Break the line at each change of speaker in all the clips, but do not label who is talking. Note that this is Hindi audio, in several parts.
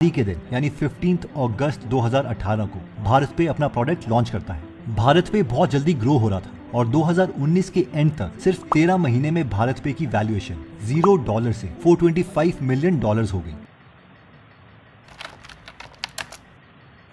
के दिन यानी 15 अगस्त 2018 को भारत पे अपना प्रोडक्ट लॉन्च करता है। भारत पे बहुत जल्दी ग्रो हो रहा था और 2019 के एंड तक सिर्फ 13 महीने में भारत पे की वैल्यूएशन $0 से $425 मिलियन हो गई।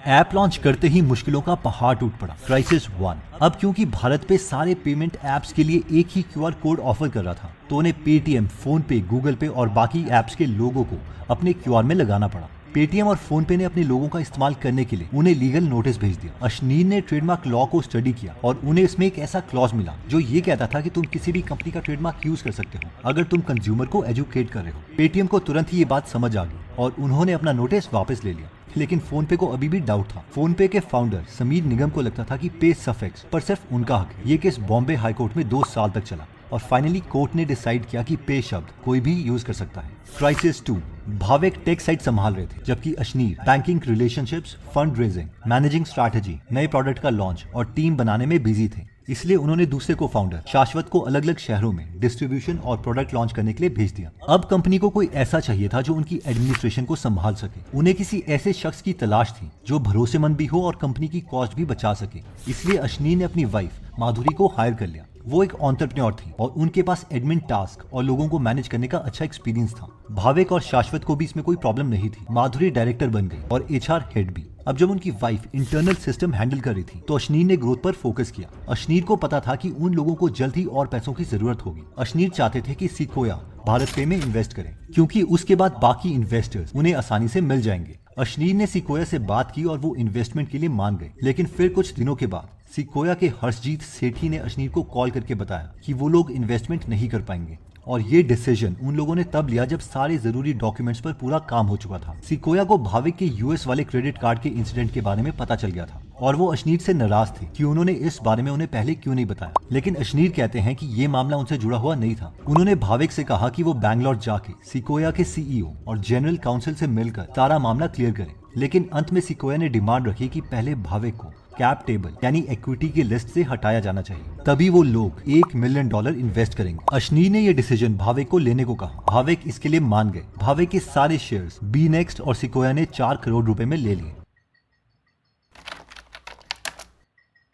ऐप लॉन्च करते ही मुश्किलों का पहाड़ टूट पड़ा। क्राइसिस 1। अब क्योंकि भारत पे सारे पेमेंट एप्स के लिए एक ही QR कोड ऑफर कर रहा था, तो उन्हें पेटीएम, फोन पे, गूगल पे और बाकी एप्स के लोगों को अपने QR में लगाना पड़ा। पेटीएम और फोन पे ने अपने लोगों का इस्तेमाल करने के लिए उन्हें लीगल नोटिस भेज दिया। अशनीर ने ट्रेडमार्क लॉ को स्टडी किया और उन्हें इसमें एक ऐसा क्लॉज मिला जो ये कहता था कि तुम किसी भी कंपनी का ट्रेडमार्क यूज कर सकते हो अगर तुम कंज्यूमर को एजुकेट कर रहे हो। पेटीएम को तुरंत ही ये बात समझ आ गई और उन्होंने अपना नोटिस वापस ले लिया। लेकिन फोन पे को अभी भी डाउट था। फोन पे के फाउंडर समीर निगम को लगता था कि पे सफिक्स पर सिर्फ उनका हक है। ये केस बॉम्बे हाई कोर्ट में 2 साल तक चला और फाइनली कोर्ट ने डिसाइड किया कि पे शब्द कोई भी यूज कर सकता है। क्राइसिस 2। भावेक टेक साइट संभाल रहे थे जबकि Ashneer banking, relationships, fund raising, managing strategy, नए प्रोडक्ट का लॉन्च और टीम बनाने में बिजी थे। इसलिए उन्होंने दूसरे को फाउंडर शाश्वत को अलग अलग शहरों में डिस्ट्रीब्यूशन और प्रोडक्ट लॉन्च करने के लिए भेज दिया। अब कंपनी को कोई ऐसा चाहिए था जो उनकी एडमिनिस्ट्रेशन को संभाल सके। उन्हें किसी ऐसे शख्स की तलाश थी जो भरोसेमंद भी हो और कंपनी की कॉस्ट भी बचा सके। इसलिए अशनीर ने अपनी वाइफ माधुरी को हायर कर लिया। वो एक एंटरप्रेन्योर थी और उनके पास एडमिन टास्क और लोगों को मैनेज करने का अच्छा एक्सपीरियंस था। भावेक और शाश्वत को भी इसमें कोई प्रॉब्लम नहीं थी। माधुरी डायरेक्टर बन गई और HR हेड भी। अब जब उनकी वाइफ इंटरनल सिस्टम हैंडल कर रही थी तो अशनीर ने ग्रोथ पर फोकस किया। अशनीर को पता था कि उन लोगों को जल्द ही और पैसों की जरूरत होगी। अशनीर चाहते थे कि सिकोया भारत पे में इन्वेस्ट करें क्योंकि उसके बाद बाकी इन्वेस्टर्स उन्हें आसानी से मिल जाएंगे। अशनीर ने सिकोया से बात की और वो इन्वेस्टमेंट के लिए मान गए। लेकिन फिर कुछ दिनों के बाद सिकोया के हर्षजीत सेठी ने अशनीर को कॉल करके बताया कि वो लोग इन्वेस्टमेंट नहीं कर पाएंगे और ये डिसीजन उन लोगों ने तब लिया जब सारे जरूरी डॉक्यूमेंट्स पर पूरा काम हो चुका था। सिकोया को भावेक के US वाले क्रेडिट कार्ड के इंसिडेंट के बारे में पता चल गया था और वो अशनीर से नाराज थे कि उन्होंने इस बारे में उन्हें पहले क्यों नहीं बताया। लेकिन अशनीर कहते हैं कि ये मामला उनसे जुड़ा हुआ नहीं था। उन्होंने भावेक से कहा कि वो बैंगलोर जाके सिकोया के CEO और जनरल काउंसिल से मिलकर सारा मामला क्लियर करें। लेकिन अंत में सिकोया ने डिमांड रखी कि पहले भावेक को कैप टेबल यानी इक्विटी की लिस्ट से हटाया जाना चाहिए, तभी वो लोग $1 मिलियन इन्वेस्ट करेंगे। अशनीर ने ये डिसीजन भावेक को लेने को कहा। भावेक इसके लिए मान गए। भावेक के सारे शेयर्स BNext और सिकोया ने 4 करोड़ रुपए में ले लिए।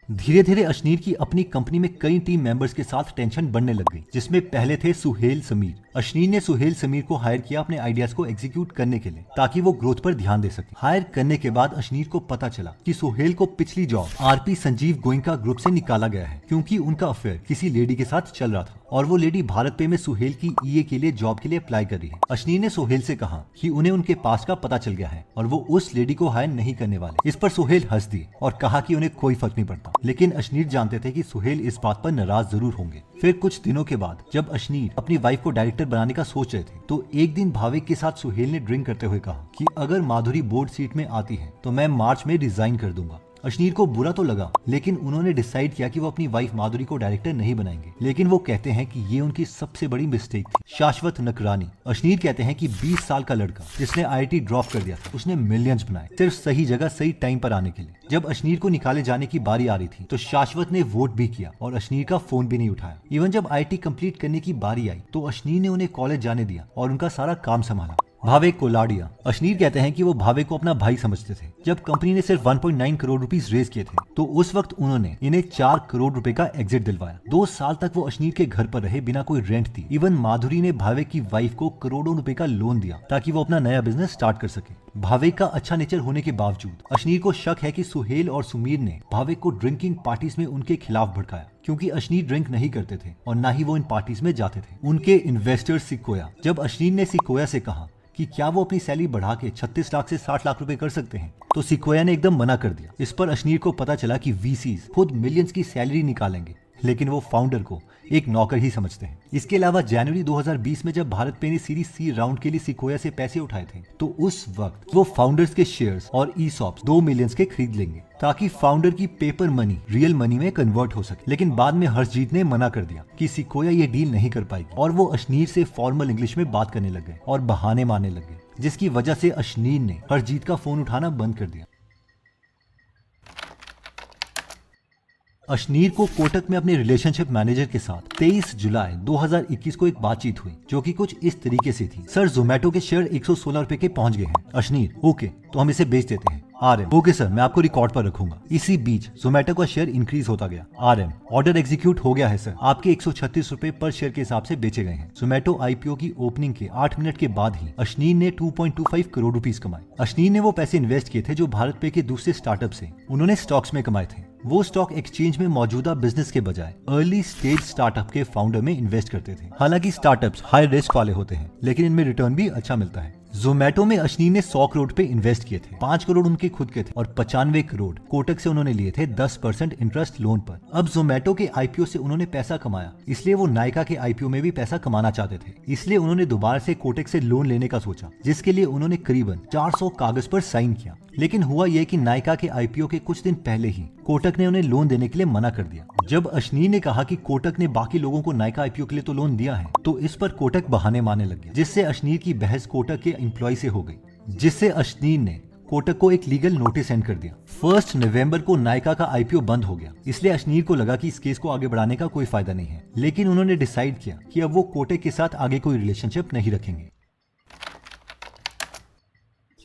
धीरे धीरे अशनीर की अपनी कंपनी में कई टीम मेंबर्स के साथ टेंशन बढ़ने लग गई, जिसमें पहले थे सुहेल समीर। अशनीर ने सुहेल समीर को हायर किया अपने आइडियाज को एग्जीक्यूट करने के लिए ताकि वो ग्रोथ पर ध्यान दे सके। हायर करने के बाद अशनीर को पता चला कि सुहेल को पिछली job RP Sanjeev Goenka group से निकाला गया है क्योंकि उनका अफेयर किसी लेडी के साथ चल रहा था और वो लेडी भारत पे में सुहेल की EA के लिए जॉब के लिए अप्लाई कर रही है। अशनीर ने सुहेल से कहा कि उन्हें उनके पास का पता चल गया है और वो उस लेडी को हायर नहीं करने वाले। इस पर सुहेल हंस दिए और कहा कि उन्हें कोई फर्क नहीं पड़ता। लेकिन अशनीर जानते थे कि सुहेल इस बात पर नाराज जरूर होंगे। फिर कुछ दिनों के बाद जब अशनीर अपनी वाइफ को डायरेक्टर बनाने का सोच रहे थे तो एक दिन भावेक के साथ सुहेल ने ड्रिंक करते हुए कहा कि अगर माधुरी बोर्ड सीट में आती है तो मैं मार्च में रिजाइन कर दूंगा। अशनीर को बुरा तो लगा लेकिन उन्होंने डिसाइड किया कि वो अपनी वाइफ माधुरी को डायरेक्टर नहीं बनाएंगे। लेकिन वो कहते हैं कि ये उनकी सबसे बड़ी मिस्टेक थी। शाश्वत नकरानी। अशनीर कहते हैं कि 20 साल का लड़का जिसने IIT ड्रॉप कर दिया था उसने मिलियंस बनाए सिर्फ सही जगह सही टाइम पर आने के लिए। जब अशनीर को निकाले जाने की बारी आ रही थी तो शाश्वत ने वोट भी किया और अशनीर का फोन भी नहीं उठाया। इवन जब IIT कंप्लीट करने की बारी आई तो अशनीर ने उन्हें कॉलेज जाने दिया और उनका सारा काम संभाला। भावेक को लाडिया। अशनीर कहते हैं कि वो भावेक को अपना भाई समझते थे। जब कंपनी ने सिर्फ 1.9 करोड़ रुपीस रेज किए थे तो उस वक्त उन्होंने इन्हें 4 करोड़ रुपए का एग्जिट दिलवाया। 2 साल तक वो अशनीर के घर पर रहे बिना कोई रेंट दी। इवन माधुरी ने भावेक की वाइफ को करोड़ों रुपए का लोन दिया ताकि वो अपना नया बिजनेस स्टार्ट कर सके। भावेक का अच्छा नेचर होने के बावजूद अशनीर को शक है कि सुहेल और सुमीर ने भावेक को ड्रिंकिंग पार्टीज में उनके खिलाफ भड़काया क्योंकि अशनीर ड्रिंक नहीं करते थे और ना ही वो इन पार्टीज में जाते थे। उनके इन्वेस्टर सिकोया। जब अशनीर ने सिकोया से कहा कि क्या वो अपनी सैलरी बढ़ा के 36 लाख से 60 लाख रुपए कर सकते हैं तो सिकोया ने एकदम मना कर दिया। इस पर अशनीर को पता चला कि VCs खुद मिलियंस की सैलरी निकालेंगे लेकिन वो फाउंडर को एक नौकर ही समझते हैं। इसके अलावा जनवरी 2020 में जब भारत पे ने सीरीज C राउंड के लिए सिकोया से पैसे उठाए थे तो उस वक्त वो फाउंडर्स के शेयर्स और ESOPs 2 मिलियन के खरीद लेंगे ताकि फाउंडर की पेपर मनी रियल मनी में कन्वर्ट हो सके। लेकिन बाद में हर्षजीत ने मना कर दिया कि सिकोया ये डील नहीं कर पाएगी और वो अशनीर से फॉर्मल इंग्लिश में बात करने लग गए और बहाने मारने लग गए, जिसकी वजह से अशनीर ने हर्षजीत का फोन उठाना बंद कर दिया। अशनीर को कोटक में अपने रिलेशनशिप मैनेजर के साथ 23 जुलाई 2021 को एक बातचीत हुई जो कि कुछ इस तरीके से थी। सर, जोमेटो के शेयर 116 रुपए के पहुंच गए हैं। अशनीर, ओके, तो हम इसे बेच देते हैं। आरएम, ओके सर, मैं आपको रिकॉर्ड पर रखूंगा। इसी बीच जोमेटो का शेयर इंक्रीज होता गया। आरएम, ऑर्डर एग्जीक्यूट हो गया है सर, आपके 136 रुपए पर शेयर के हिसाब से बेचे गए हैं। जोमेटो आईपीओ की ओपनिंग के 8 मिनट के बाद ही अशनीर ने 2.25 करोड़ रुपीस कमाए। अशनीर ने वो पैसे इन्वेस्ट किए थे जो भारत पे के दूसरे स्टार्टअप से उन्होंने स्टॉक्स में कमाए थे। वो स्टॉक एक्सचेंज में मौजूदा बिजनेस के बजाय अर्ली स्टेज स्टार्टअप के फाउंडर में इन्वेस्ट करते थे। हालांकि स्टार्टअप्स हाई रिस्क वाले होते हैं, लेकिन इनमें रिटर्न भी अच्छा मिलता है। जोमेटो में अशनीर ने 100 करोड़ पे इन्वेस्ट किए थे। 5 करोड़ उनके खुद के थे और 95 करोड़ कोटक से उन्होंने लिए थे 10% इंटरेस्ट लोन पर। अब जोमेटो के आईपीओ से उन्होंने पैसा कमाया, इसलिए वो नायका के आईपीओ में भी पैसा कमाना चाहते थे। इसलिए उन्होंने दोबारा से कोटक से लोन लेने का सोचा, जिसके लिए उन्होंने करीबन 400 कागज पर साइन किया। लेकिन हुआ यह कि नायका के आईपीओ के कुछ दिन पहले ही कोटक ने उन्हें लोन देने के लिए मना कर दिया। जब अशनीर ने कहा कि कोटक ने बाकी लोगों को नायका आईपीओ के लिए तो लोन दिया है, तो इस पर कोटक बहाने मारने लग गया, जिससे अशनीर की बहस कोटक के एम्प्लॉय से हो गई, जिससे अशनीर ने कोटक को एक लीगल नोटिस सेंड कर दिया। 1 नवंबर को नायका का आईपीओ बंद हो गया, इसलिए अशनीर को लगा कि इस केस को आगे बढ़ाने का कोई फायदा नहीं है। लेकिन उन्होंने डिसाइड किया कि अब वो कोटक के साथ आगे कोई रिलेशनशिप नहीं रखेंगे।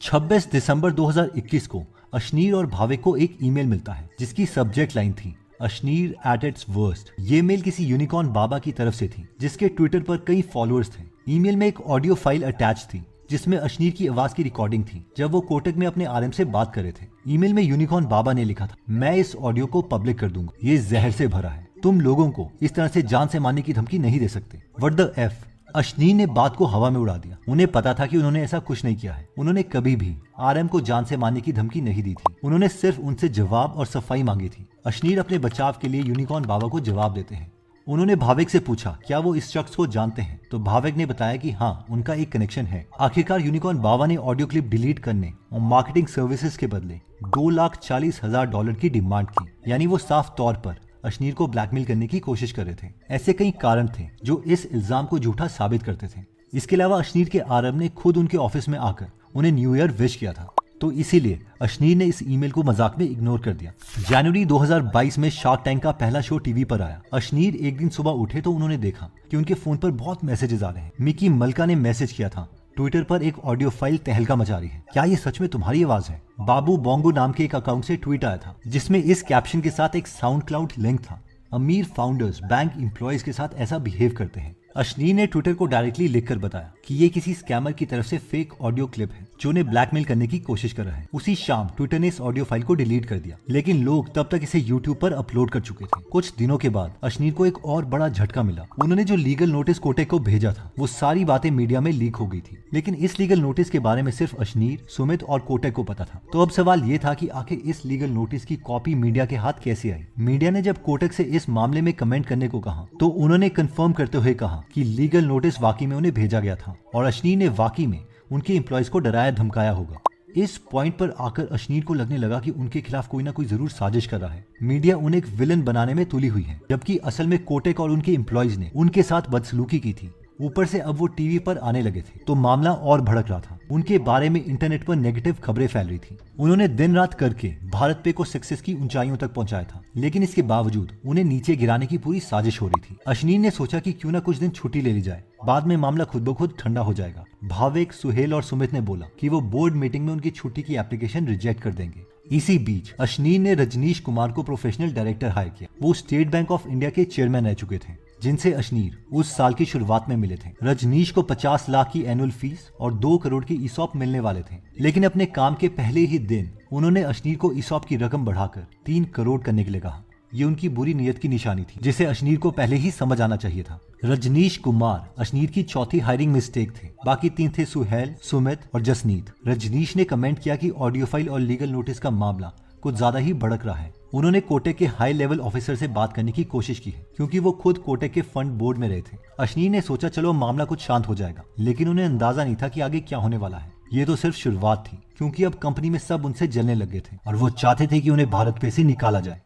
26 दिसंबर 2021 को अशनीर और भाविक को एक ईमेल मिलता है जिसकी सब्जेक्ट लाइन थी अशनीर एट इट्स वर्स्ट। ये मेल किसी यूनिकॉर्न बाबा की तरफ से थी जिसके ट्विटर पर कई फॉलोअर्स थे। ईमेल में एक ऑडियो फाइल अटैच थी जिसमें अशनीर की आवाज की रिकॉर्डिंग थी जब वो कोटक में अपने आरएम से बात कर रहे थे। ईमेल में यूनिकॉर्न बाबा ने लिखा था, मैं इस ऑडियो को पब्लिक कर दूंगा, ये जहर से भरा है, तुम लोगों को इस तरह से जान से मारने की धमकी नहीं दे सकते। What the F. अशनीर ने बात को हवा में उड़ा दिया। उन्हें पता था कि उन्होंने ऐसा कुछ नहीं किया है। उन्होंने कभी भी आरएम को जान से मारने की धमकी नहीं दी थी। उन्होंने सिर्फ उनसे जवाब और सफाई मांगी थी। अशनीर अपने बचाव के लिए यूनिकॉर्न बाबा को जवाब देते हैं। उन्होंने भाविक से पूछा, क्या वो इस शख्स को जानते हैं? तो भाविक ने बताया कि हाँ, उनका एक कनेक्शन है। आखिरकार यूनिकॉर्न बाबा ने ऑडियो क्लिप डिलीट करने और मार्केटिंग सर्विसेज के बदले $2,40,000 की डिमांड की। यानी वो साफ तौर पर अशनीर को ब्लैकमेल करने की कोशिश कर रहे थे। ऐसे कई कारण थे जो इस इल्जाम को झूठा साबित करते थे। इसके अलावा अशनीर के आरएम ने खुद उनके ऑफिस में आकर उन्हें न्यू ईयर विश किया था, तो इसीलिए अशनीर ने इस ईमेल को मजाक में इग्नोर कर दिया। जनवरी 2022 में शार्क टैंक का पहला शो टीवी पर आया। अशनीर एक दिन सुबह उठे तो उन्होंने देखा कि उनके फोन पर बहुत मैसेजेस आ रहे हैं। मिकी मल्का ने मैसेज किया था, ट्विटर पर एक ऑडियो फाइल तहलका मचा रही है, क्या ये सच में तुम्हारी आवाज है? बाबू बोंगो नाम के एक अकाउंट से ट्वीट आया था जिसमें इस कैप्शन के साथ एक साउंड क्लाउड लिंक था, अमीर फाउंडर्स बैंक एम्प्लॉयज के साथ ऐसा बिहेव करते हैं। अशनीर ने ट्विटर को डायरेक्टली लिखकर बताया कि ये किसी स्कैमर की तरफ से फेक ऑडियो क्लिप है जो उन्हें ब्लैकमेल करने की कोशिश कर रहा है। उसी शाम ट्विटर ने इस ऑडियो फाइल को डिलीट कर दिया, लेकिन लोग तब तक इसे यूट्यूब पर अपलोड कर चुके थे। कुछ दिनों के बाद अशनीर को एक और बड़ा झटका मिला। उन्होंने जो लीगल नोटिस कोटक को भेजा था वो सारी बातें मीडिया में लीक हो गई थी, लेकिन इस लीगल नोटिस के बारे में सिर्फ अशनीर, सुमित और कोटक को पता था। तो अब सवाल ये था कि आखिर इस लीगल नोटिस की कॉपी मीडिया के हाथ कैसे आई? मीडिया ने जब कोटक से इस मामले में कमेंट करने को कहा तो उन्होंने कंफर्म करते हुए कहा कि लीगल नोटिस वाकई में उन्हें भेजा गया था और अशनीर ने वाकई में उनके एम्प्लॉयज को डराया धमकाया होगा। इस पॉइंट पर आकर अशनीर को लगने लगा कि उनके खिलाफ कोई ना कोई जरूर साजिश कर रहा है। मीडिया उन्हें एक विलन बनाने में तुली हुई है, जबकि असल में कोटक और उनके एम्प्लॉयज ने उनके साथ बदसलूकी की थी। ऊपर से अब वो टीवी पर आने लगे थे तो मामला और भड़क रहा था। उनके बारे में इंटरनेट पर नेगेटिव खबरें फैल रही थी। उन्होंने दिन रात करके भारत पे को सक्सेस की ऊंचाइयों तक पहुंचाया था, लेकिन इसके बावजूद उन्हें नीचे गिराने की पूरी साजिश हो रही थी। अशनीर ने सोचा कि क्यों ना कुछ दिन छुट्टी ले ली जाए, बाद में मामला खुद ब खुद ठंडा हो जाएगा। भाविक, सुहेल और सुमित ने बोला कि वो बोर्ड मीटिंग में उनकी छुट्टी की एप्लीकेशन रिजेक्ट कर देंगे। इसी बीच अशनीर ने रजनीश कुमार को प्रोफेशनल डायरेक्टर हायर किया। वो स्टेट बैंक ऑफ इंडिया के चेयरमैन रह चुके थे, जिनसे अशनीर उस साल की शुरुआत में मिले थे। रजनीश को 50 लाख की एनुअल फीस और 2 करोड़ की ईसॉप मिलने वाले थे, लेकिन अपने काम के पहले ही दिन उन्होंने अशनीर को ईसॉप की रकम बढ़ाकर 3 करोड़ करने के लिए कहा। ये उनकी बुरी नीयत की निशानी थी, जिसे अशनीर को पहले ही समझ आना चाहिए था। रजनीश कुमार अशनीर की चौथी हायरिंग मिस्टेक थे। बाकी 3 थे सुहेल, सुमित और जसनीत। रजनीश ने कमेंट किया कि ऑडियो फाइल और लीगल नोटिस का मामला कुछ ज्यादा ही भड़क रहा है। उन्होंने कोटक के हाई लेवल ऑफिसर से बात करने की कोशिश की है, क्योंकि वो खुद कोटक के फंड बोर्ड में रहे थे। अशनीर ने सोचा चलो मामला कुछ शांत हो जाएगा, लेकिन उन्हें अंदाजा नहीं था कि आगे क्या होने वाला है। ये तो सिर्फ शुरुआत थी, क्योंकि अब कंपनी में सब उनसे जलने लगे थे और वो चाहते थे कि उन्हें भारत पे से निकाला जाए।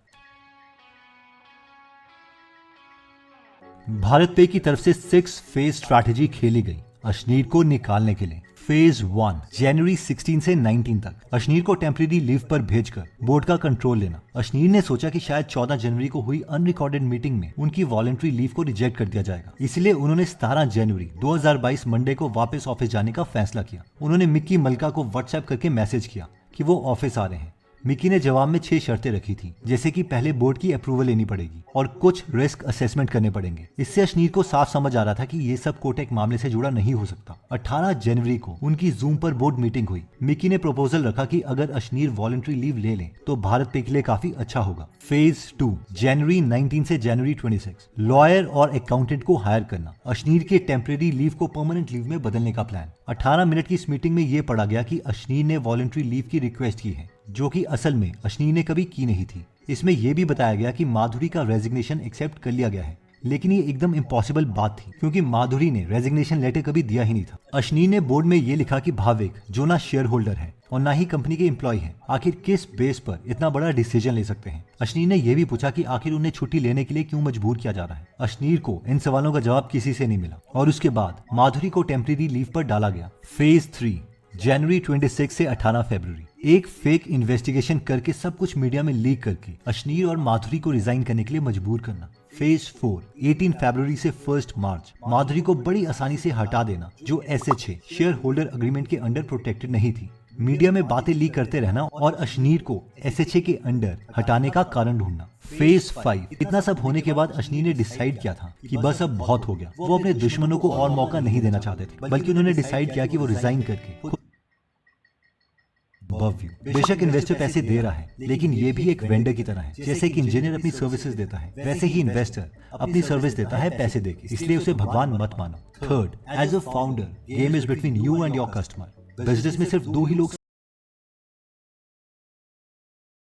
भारत पे की तरफ से 6 फेज स्ट्रैटेजी खेली गई अशनीर को निकालने के लिए। फेज 1 जनवरी 16 से 19 तक अशनीर को टेम्परेरी लीव पर भेजकर बोर्ड का कंट्रोल लेना। अशनीर ने सोचा कि शायद 14 जनवरी को हुई अनरिकॉर्डेड मीटिंग में उनकी वॉलंटरी लीव को रिजेक्ट कर दिया जाएगा, इसलिए उन्होंने 17 जनवरी 2022 मंडे को वापस ऑफिस जाने का फैसला किया। उन्होंने मिक्की मल्का को व्हाट्सएप करके मैसेज किया कि वो ऑफिस आ रहे हैं। मिकी ने जवाब में 6 शर्तें रखी थी, जैसे कि पहले बोर्ड की अप्रूवल लेनी पड़ेगी और कुछ रिस्क असेसमेंट करने पड़ेंगे। इससे अशनीर को साफ समझ आ रहा था कि ये सब कोटेक मामले से जुड़ा नहीं हो सकता। 18 जनवरी को उनकी जूम पर बोर्ड मीटिंग हुई। मिकी ने प्रपोजल रखा कि अगर अशनीर वॉलंटरी लीव ले लें तो भारत पे के लिए काफी अच्छा होगा। फेज 2 जनवरी 19 से जनवरी 26 लॉयर और अकाउंटेंट को हायर करना। अशनीर के टेम्परेरी लीव को परमानेंट लीव में बदलने का प्लान। 18 मिनट की इस मीटिंग में यह पढ़ा गया कि अशनीर ने वॉलंटरी लीव की रिक्वेस्ट की है, जो कि असल में अशनीर ने कभी की नहीं थी। इसमें यह भी बताया गया कि माधुरी का रेजिग्नेशन एक्सेप्ट कर लिया गया है, लेकिन ये एकदम इम्पॉसिबल बात थी क्योंकि माधुरी ने रेजिग्नेशन लेटर कभी दिया ही नहीं था। अशनीर ने बोर्ड में ये लिखा कि भाविक जो ना शेयर होल्डर है और ना ही कंपनी के एम्प्लॉय हैं, आखिर किस बेस पर इतना बड़ा डिसीजन ले सकते हैं। अशनीर ने यह भी पूछा कि आखिर उन्हें छुट्टी लेने के लिए क्यों मजबूर किया जा रहा है। अशनीर को इन सवालों का जवाब किसी से नहीं मिला और उसके बाद माधुरी को टेम्परेरी लीव पर डाला गया। फेज 3 जनवरी 26 से 18 फरवरी एक फेक इन्वेस्टिगेशन करके सब कुछ मीडिया में लीक करके अशनीर और माधुरी को रिजाइन करने के लिए मजबूर करना। फेज 4 18 फरवरी से 1 मार्च माधुरी को बड़ी आसानी से हटा देना, जो SHA शेयर होल्डर अग्रीमेंट के अंडर प्रोटेक्टेड नहीं थी। मीडिया में बातें लीक करते रहना और अशनीर को SHA के अंडर हटाने का कारण ढूंढना। फेज 5 इतना सब होने के बाद अशनीर ने डिसाइड किया था कि बस अब बहुत हो गया। वो अपने दुश्मनों को और मौका नहीं देना चाहते थे, बल्कि उन्होंने डिसाइड किया कि वो रिजाइन करके बेशक इन्वेस्टर पैसे दे रहा है, लेकिन ये भी एक वेंडर की तरह है। जैसे कि इंजीनियर अपनी सर्विसेज देता है, वैसे ही इन्वेस्टर अपनी सर्विस देता है पैसे देके, इसलिए उसे भगवान मत मानो। Third, as a founder game is between you and your customer. Business में सिर्फ 2 ही लोग